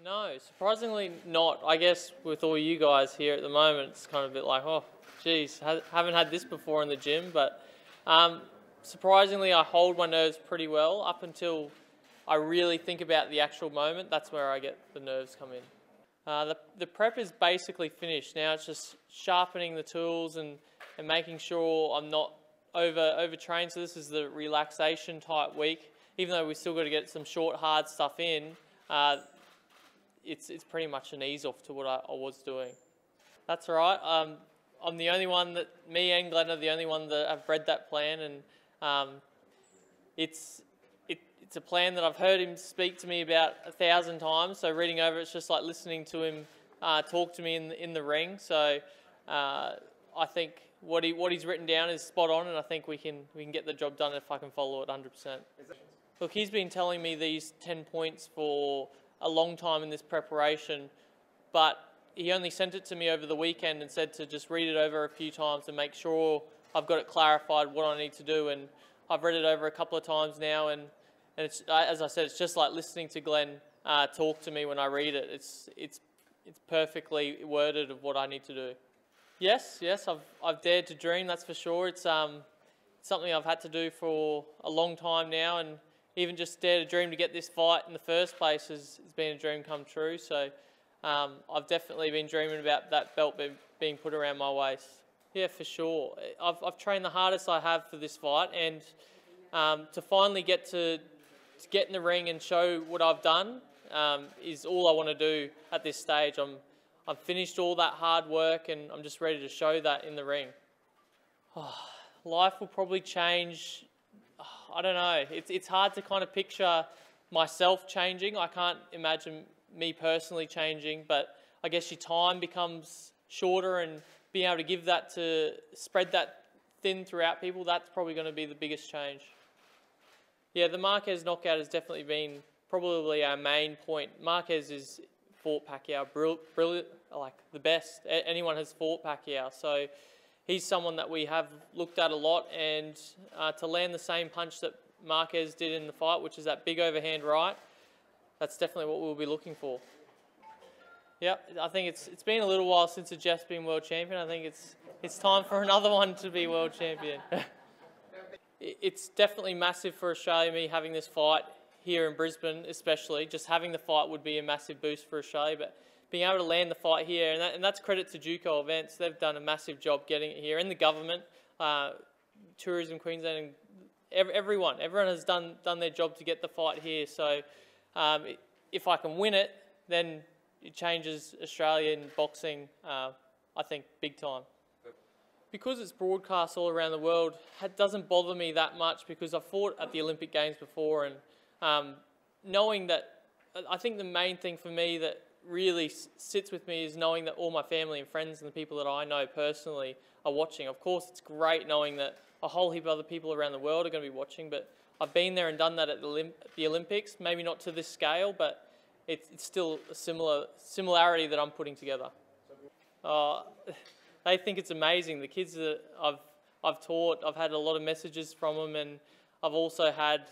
No, surprisingly not. I guess with all you guys here at the moment, it's kind of a bit like, oh, geez, haven't had this before in the gym. But surprisingly, I hold my nerves pretty well up until I really think about the actual moment. That's where I get the nerves come in. The prep is basically finished. Now it's just sharpening the tools and making sure I'm not overtrained. So this is the relaxation type week. Even though we still got to get some short, hard stuff in, it's pretty much an ease off to what I was doing. That's right. I'm the only one me and Glenn are the only one that have read that plan, and it's a plan that I've heard him speak to me about 1,000 times. So reading over it's just like listening to him talk to me in the ring. So I think what he's written down is spot on, and I think we can get the job done if I can follow it 100%. Look, he's been telling me these 10 points for a long time in this preparation, but he only sent it to me over the weekend and said to just read it over a few times and make sure I've got it clarified what I need to do. And I've read it over a couple of times now, and it's, as I said, it's just like listening to Glenn talk to me when I read it. It's perfectly worded of what I need to do. Yes, I've dared to dream, that's for sure. It's something I've had to do for a long time now, and even just dare to dream to get this fight in the first place has been a dream come true. So I've definitely been dreaming about that belt being put around my waist. Yeah, for sure. I've trained the hardest I have for this fight, and to finally get to get in the ring and show what I've done is all I want to do at this stage. I've finished all that hard work, and I'm just ready to show that in the ring. Life will probably change. I don't know. It's hard to kind of picture myself changing. I can't imagine me personally changing, but I guess your time becomes shorter, and being able to give that to spread that thin throughout people, that's probably going to be the biggest change. Yeah, the Marquez knockout has definitely been probably our main point. Marquez has fought Pacquiao, brilliant, like the best anyone has fought Pacquiao. So he's someone that we have looked at a lot, and to land the same punch that Marquez did in the fight, which is that big overhand right, that's definitely what we'll be looking for. Yep, I think it's been a little while since Jeff's been world champion. I think it's time for another one to be world champion. It's definitely massive for Australia, me having this fight here in Brisbane especially. Just having the fight would be a massive boost for Australia, but being able to land the fight here, and that's credit to Juco Events. They've done a massive job getting it here, and the government, Tourism Queensland, and everyone has done their job to get the fight here. So if I can win it, then it changes Australia in boxing, I think, big time. Because it's broadcast all around the world, it doesn't bother me that much, because I've fought at the Olympic Games before, and knowing that, I think the main thing for me that really sits with me is knowing that all my family and friends and the people that I know personally are watching. Of course, it's great knowing that a whole heap of other people around the world are going to be watching, but I've been there and done that at the Olympics, maybe not to this scale, but it's still a similarity that I'm putting together. They think it's amazing. The kids that I've taught, I've had a lot of messages from them, and I've also had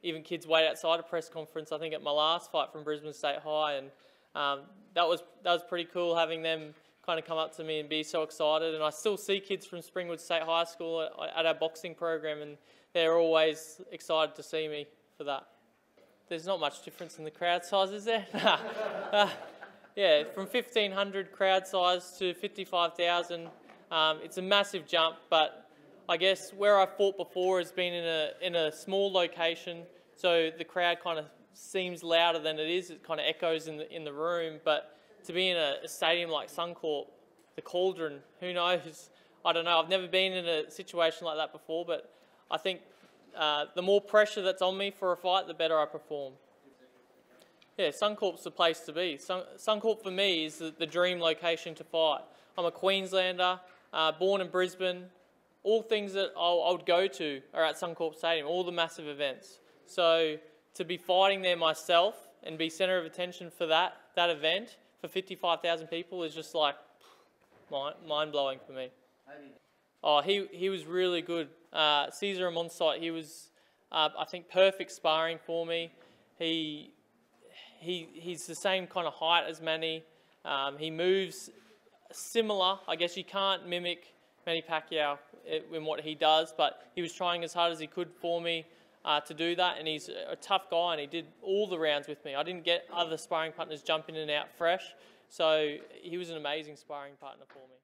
even kids wait outside a press conference, I think at my last fight from Brisbane State High, and that was pretty cool having them kind of come up to me and be so excited. And I still see kids from Springwood State High School at our boxing program, and they're always excited to see me for that. There's not much difference in the crowd size, is there? Yeah, from 1,500 crowd size to 55,000, it's a massive jump. But I guess where I've fought before has been in a small location, so the crowd kind of seems louder than it is. It kind of echoes in the room. But to be in a stadium like Suncorp, the Cauldron, who knows? I don't know. I've never been in a situation like that before, but I think the more pressure that's on me for a fight, the better I perform. Yeah, Suncorp's the place to be. Suncorp for me is the dream location to fight. I'm a Queenslander, born in Brisbane. All things that I would go to are at Suncorp Stadium, all the massive events. So to be fighting there myself and be centre of attention for that event for 55,000 people is just like mind-blowing for me. Oh, he was really good. Caesar on site, he was, I think, perfect sparring for me. He he's the same kind of height as Manny. He moves similar. I guess you can't mimic Manny Pacquiao in what he does, but he was trying as hard as he could for me to do that, and he's a tough guy, and he did all the rounds with me. I didn't get other sparring partners jump in and out fresh, so he was an amazing sparring partner for me.